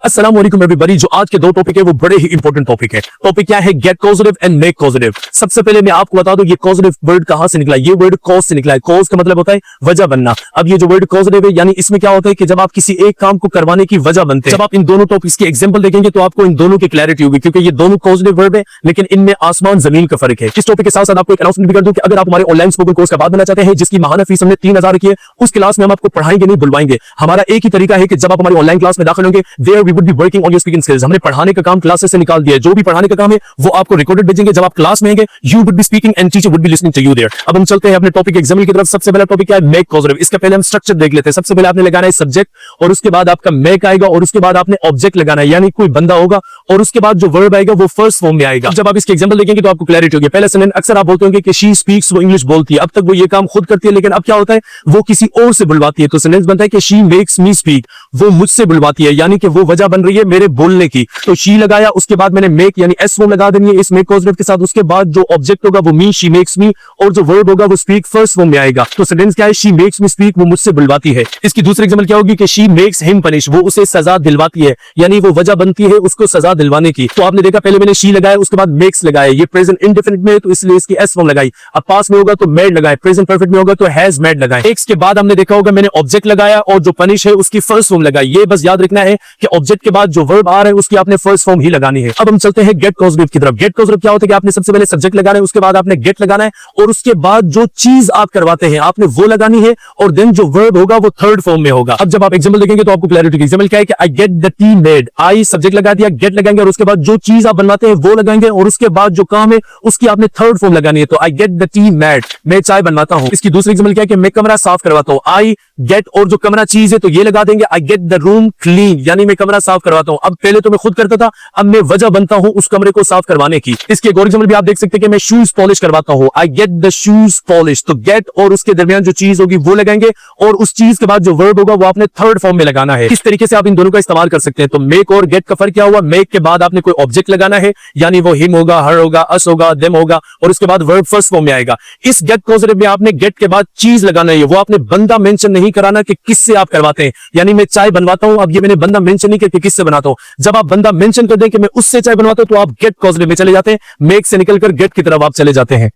अस्सलाम वालेकुम एवरीबॉडी। जो आज के दो टॉपिक है वो बड़े ही इंपॉर्टेंट टॉपिक है। टॉपिक क्या है? Get causative and make causative. सबसे पहले मैं आपको बता दूं ये कॉजेटिव वर्ड कहां से निकला है। ये वर्ड कॉज से निकला है। कॉज का मतलब होता है वजह बनना। अब ये जो वर्ड कॉजेटिव है यानी इसमें क्या होता है कि जब आप किसी एक काम को करवाने की वजह बनते हैं। जब आप इन दोनों टॉपिक्स की एग्जांपल देखेंगे तो आपको इन दोनों की क्लैरिटी होगी, क्योंकि ये दोनों कॉजेटिव वर्ड है लेकिन इनमें आसमान जमीन का फर्क है। इस टॉपिक के साथ साथ आपको एक अनाउंसमेंट भी कर दूं कि अगर आप हमारे ऑनलाइन स्पोकन कोर्स का बात बनना चाहते हैं जिसकी माहाना फीस हमने 3000 की है, उस क्लास में हम आपको पढ़ाएंगे नहीं बुलवाएंगे। हमारा एक ही तरीका है कि जब आप हमारी ऑनलाइन क्लास में दाखिल होंगे there we would be working on your speaking skills. हमने पढ़ाने का काम क्लासेस से निकाल दिया है। जो भी पढ़ाने का काम है वो आपको रिकॉर्डेड भेजेंगे। जब आप क्लास में होंगे you would be speaking and teacher would be listening to you there. अब हम चलते हैं अपने टॉपिक एग्जाम्पल की तरफ। सबसे पहला टॉपिक क्या है? Make causative. इसका पहले हम स्ट्रक्चर देख लेते हैं। सबसे पहले आपने लगाना है सब्जेक्ट और उसके बाद आपका मेक आएगा और उसके बाद आपने ऑब्जेक्ट लगाना है यानी कोई बंदा होगा और उसके बाद जो वर्ब आएगा वो फर्स्ट फॉर्म में आएगा। जब आप इसके एग्जाम्पल देखेंगे तो आपको क्लैरिटी होगी। पहले सेंटेंस अक्सर आप बोलते होंगे कि शी स्पीक्स, वो इंग्लिश बोलती है। अब तक वो ये काम खुद करती है लेकिन अब क्या होता है वो किसी और से बुलवाती है। तो सेंटेंस बनता है कि शी मेक्स मी स्पीक, वो मुझसे बुलवाती है यानी कि वो वजह बन रही है मेरे बोलने की। तो शी लगाया, उसके बाद मैंने मेक यानी एस फॉर्म लगा देनी है इस मेक कॉजेटिव के साथ। उसके बाद जो ऑब्जेक्ट होगा वो मी, शी मेक्स मी, और जो वर्ब होगा वो स्पीक फर्स्ट फॉर्म में आएगा। तो सेंटेंस क्या है? शी मेक्स मी स्पीक, वो मुझसे बुलवाती है। इसकी दूसरी एग्जांपल क्या होगी कि शी मेक्स हिम पनिश, वो उसे सजा दिलवाती है यानी वो वजह बनती है उसको सजा दिलवाने की। तो आपने देखा पहले मैंने शी लगाया उसके बाद मेक्स लगाया। ये प्रेजेंट इंडेफिनिट में है तो इसलिए इसकी एस फॉर्म लगाई। अब पास में होगा तो मेड लगाए, प्रेजेंट परफेक्ट में होगा तो हैज मेड लगाए। एक के बाद हमने देखा होगा मैंने ऑब्जेक्ट लगाया और जो पनिश है उसकी फर्स्ट फॉर्म लगाई। ये बस याद रखना है कि ऑब्जेक्ट के बाद जो वर्ब आ रहा है उसकी आपने फर्स्ट फॉर्म ही लगानी है। अब हम चलते हैं गेट कॉजेटिव की तरफ। गेट कॉजेटिव क्या होता है कि आपने सबसे पहले सब्जेक्ट लगाना है, उसके बाद आपने गेट लगाना है और उसके बाद जो चीज आप करवाते हैं आपने वो लगानी है और देन जो वर्ब होगा वो थर्ड फॉर्म में होगा। अब जब आप एग्जांपल देखेंगे तो आपको क्लैरिटी होगी। एग्जांपल क्या है कि I get the T made. I subject लगा दिया, गेट लगाएंगे और उसके बाद जो चीज आप बनवाते हैं वो लगाएंगे और उसके बाद जो काम है उसकी आपने थर्ड फॉर्म लगानी है। तो I get the T made, मैं चाय बनवाता हूं। इसकी दूसरी एग्जांपल क्या है कि मैं कमरा साफ करवाता हूं। आई गेट और जो कमरा चीज है तो ये लगा देंगे I get the room clean यानी मैं कमरा साफ करवाता हूं। अब पहले तो मैं खुद करता था, अब मैं वजह बनता हूं उस कमरे को साफ करवाने की। इसके एक और एग्जांपल भी आप देख सकते हैं कि मैं शूज पॉलिश करवाता हूं। I get the shoes polish. तो गेट और उसके दरमियान जो चीज होगी वो लगाएंगे और उस चीज के बाद जो वर्ब होगा वो आपने थर्ड फॉर्म में लगाना है। इस तरीके से आप इन दोनों का इस्तेमाल कर सकते हैं। तो मेक और गेट का फर्क क्या हुआ? मेक के बाद आपने कोई ऑब्जेक्ट लगाना है यानी वो हिम होगा, हर होगा, अस होगा, देम होगा और उसके बाद वर्ब फर्स्ट फॉर्म में आएगा। इस गेट कॉजेटिव में आपने गेट के बाद चीज लगाना है। वो आपने बंदा मेंशन नहीं कराना कि किससे आप करवाते हैं। यानी मैं चाय बनवाता हूं, अब ये मैंने बंदा मेंशन नहीं किया कि किससे बनाता हूं। जब आप बंदा मेंशन कर दें कि मैं उससे चाय बनवाता हूं तो आप गेट कॉजेटिव में चले जाते हैं। मेक से निकलकर गेट की तरफ आप चले जाते हैं।